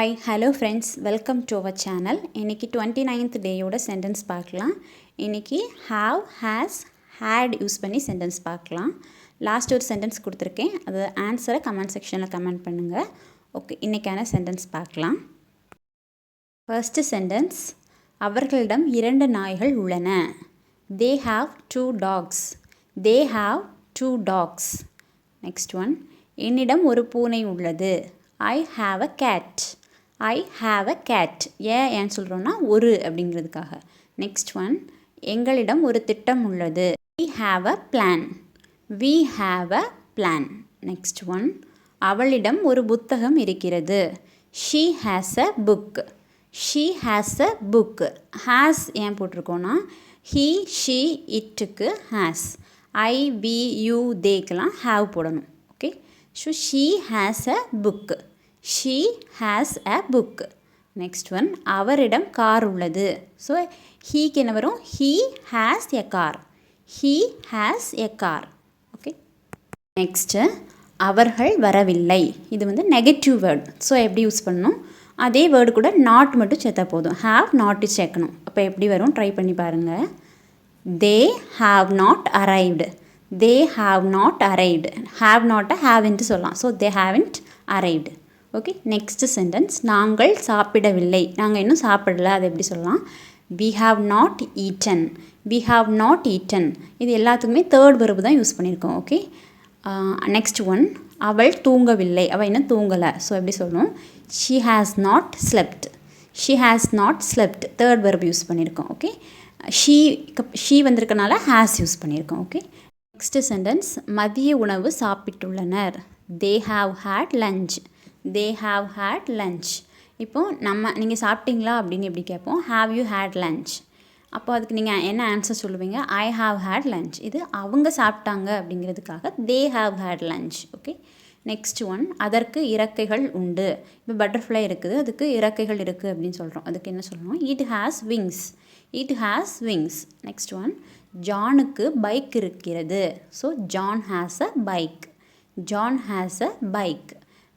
Hi hello friends, welcome to our channel. இன்றைக்கி 29th டேயோட sentence பார்க்கலாம். இன்றைக்கி ஹாவ், ஹேஸ், ஹேட் யூஸ் பண்ணி சென்டென்ஸ் பார்க்கலாம். லாஸ்ட் ஒரு சென்டென்ஸ் கொடுத்துருக்கேன், அது ஆன்சரை கமெண்ட் செக்ஷனில் கமெண்ட் பண்ணுங்கள். ஓகே, இன்றைக்கான சென்டென்ஸ் பார்க்கலாம். ஃபர்ஸ்ட் சென்டென்ஸ், அவர்களிடம் 2 நாய்கள் உள்ளன. They have 2 dogs. They have 2 dogs. Next one, என்னிடம் ஒரு பூனை உள்ளது. I have a cat. I have a cat. ஏன் சொல்கிறோன்னா ஒரு அப்படிங்கிறதுக்காக. நெக்ஸ்ட் ஒன், எங்களிடம் ஒரு திட்டம் உள்ளது. We have a plan. We have a plan. Next one, அவளிடம் ஒரு புத்தகம் இருக்கிறது. She has a book. She has a book. has ஏன் போட்டிருக்கோன்னா he, she, itக்கு has. I, we, you, theyக்கெல்லாம் have போடணும். Okay, so she has a book. She has a book. Next one, அவரிடம் car உள்ளது. So ஹீக்கு என்ன வரும்? He has a car. He has a car. Okay, next, அவர்கள் வரவில்லை. இது வந்து negative word. So எப்படி யூஸ் பண்ணணும்? அதே வேர்டு கூட நாட் மட்டும் சேர்த்தா போதும். ஹாவ் நாட்டு சேர்க்கணும். அப்போ எப்படி வரும்? ட்ரை பண்ணி பாருங்கள். They have not arrived. They have not arrived. Have not haven't சொல்லலாம். So they haven't arrived. Okay, next sentence, நாங்கள் சாப்பிடவில்லை. நாங்கள் இன்னும் சாப்பிடல. அது எப்படி சொல்லலாம்? We have not eaten. We have not eaten. இது எல்லாத்துக்குமே தேர்ட் வெர்பு தான் யூஸ் பண்ணியிருக்கோம். ஓகே, நெக்ஸ்ட் ஒன், அவள் தூங்கவில்லை. அவள் இன்னும் தூங்கலை. ஸோ எப்படி சொல்லணும்? She has not slept. She has not slept. Third verb use பண்ணியிருக்கோம். ஓகே, ஷீ வந்திருக்கனால ஹேஸ் யூஸ் பண்ணியிருக்கோம். ஓகே, நெக்ஸ்ட் சென்டென்ஸ், மதிய உணவு சாப்பிட்டுள்ளனர். They have had lunch. They have had lunch. இப்போது நீங்கள் சாப்பிட்டீங்களா அப்படின்னு எப்படி கேட்போம்? Have you had lunch? அப்போ அதுக்கு நீங்கள் என்ன ஆன்சர் சொல்லுவீங்க? I have had lunch. இது அவங்க சாப்பிட்டாங்க அப்படிங்கிறதுக்காக they have had lunch. Okay, next one, அதற்கு இறக்கைகள் உண்டு. இப்போ பட்டர்ஃப்ளை இருக்குது, அதுக்கு இறக்கைகள் இருக்குது அப்படின்னு சொல்கிறோம். அதுக்கு என்ன சொல்லணும்? It has wings. It has wings. Next one, ஜானுக்கு பைக் இருக்கிறது. So John has a bike. John has a bike.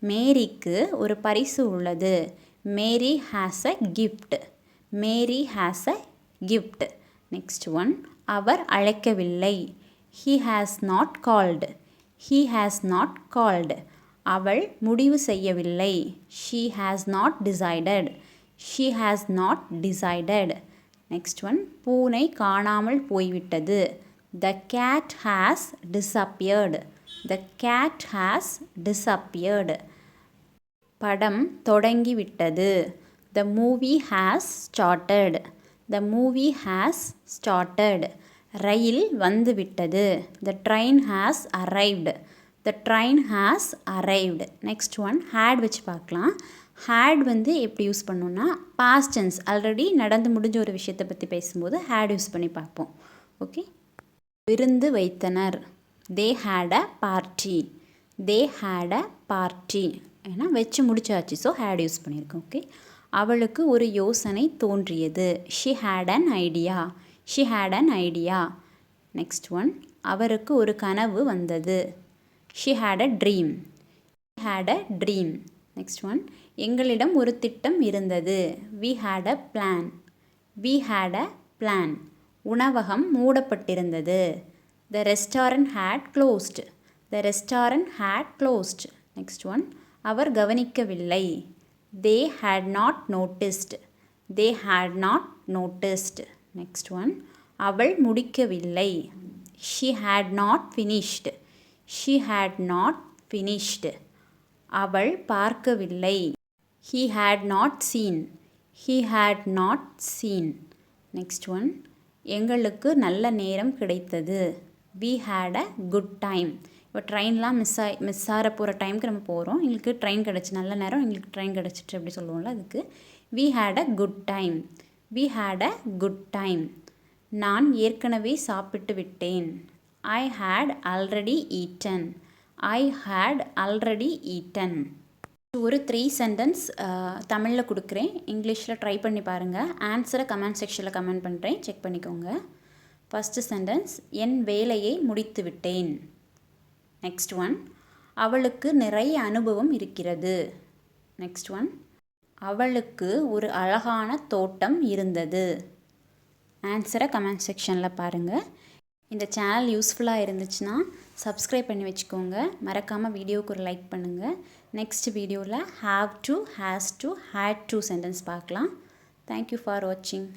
மேரிக்கு ஒரு பரிசு உள்ளது. Mary has a gift. Mary has a gift. Next one, அவர் அழைக்கவில்லை. He has not called. He has not called. அவள் முடிவு செய்யவில்லை. She has not decided. She has not decided. Next one, பூனை காணாமல் போய்விட்டது. The cat has disappeared. The cat has disappeared. படம் தொடங்கிவிட்டது. The movie has started. The movie has started. ரயில் வந்துவிட்டது. The train has arrived. The train has arrived. Next one, had வச்சு பார்க்கலாம். had வந்து எப்படி யூஸ் பண்ணோன்னா past tense, ஆல்ரெடி நடந்து முடிஞ்ச ஒரு விஷயத்தை பற்றி பேசும்போது had யூஸ் பண்ணி பார்ப்போம். ஓகே, விருந்து வைத்தனர். They had a party. They had a party. ஏன்னா வச்சு முடிச்சாச்சு. ஸோ had யூஸ் பண்ணியிருக்கோம். ஓகே, அவளுக்கு ஒரு யோசனை தோன்றியது. She had an idea. She had an idea. Next one, அவருக்கு ஒரு கனவு வந்தது. She had a dream. She had a dream. Next one, எங்களிடம் ஒரு திட்டம் இருந்தது. We had a plan. We had a plan. உணவகம் மூடப்பட்டிருந்தது. The restaurant had closed. The restaurant had closed. Next one, அவர் கவனிக்கவில்லை. They had not noticed. They had not noticed. Next one, அவள் முடிக்கவில்லை. She had not finished. She had not finished. அவள் பார்க்கவில்லை. He had not seen. He had not seen. Next one, எங்களுக்கு நல்ல நேரம் கிடைத்தது. We had a good time. இப்போ ட்ரெயின்லாம் miss ஆகிற போகிற டைமுக்கு நம்ம போகிறோம். எங்களுக்கு ட்ரெயின் கிடச்சி நல்ல நேரம், எங்களுக்கு ட்ரெயின் கிடச்சிட்டு அப்படி சொல்லுவோம்ல, அதுக்கு we had a good time. We had a good time. நான் ஏற்கனவே சாப்பிட்டு விட்டேன். I had already eaten. I had already eaten. ஒரு 3 சென்டென்ஸ் தமிழில் கொடுக்குறேன். இங்கிலீஷில் ட்ரை பண்ணி பாருங்கள். ஆன்சரை கமெண்ட் செக்ஷனில் கமெண்ட் பண்ணுறேன், செக் பண்ணிக்கோங்க. ஃபஸ்ட்டு சென்டென்ஸ், என் வேலையை முடித்து விட்டேன். நெக்ஸ்ட் ஒன், அவளுக்கு நிறைய அனுபவம் இருக்கிறது. நெக்ஸ்ட் ஒன், அவளுக்கு ஒரு அழகான தோட்டம் இருந்தது. ஆன்சரை கமெண்ட் செக்ஷனில் பாருங்கள். இந்த சேனல் யூஸ்ஃபுல்லாக இருந்துச்சுன்னா சப்ஸ்கிரைப் பண்ணி வச்சுக்கோங்க. மறக்காமல் வீடியோவுக்கு ஒரு லைக் பண்ணுங்கள். நெக்ஸ்ட் வீடியோவில் have to, has to, had to sentence பார்க்கலாம். தேங்க்யூ ஃபார் வாட்சிங்.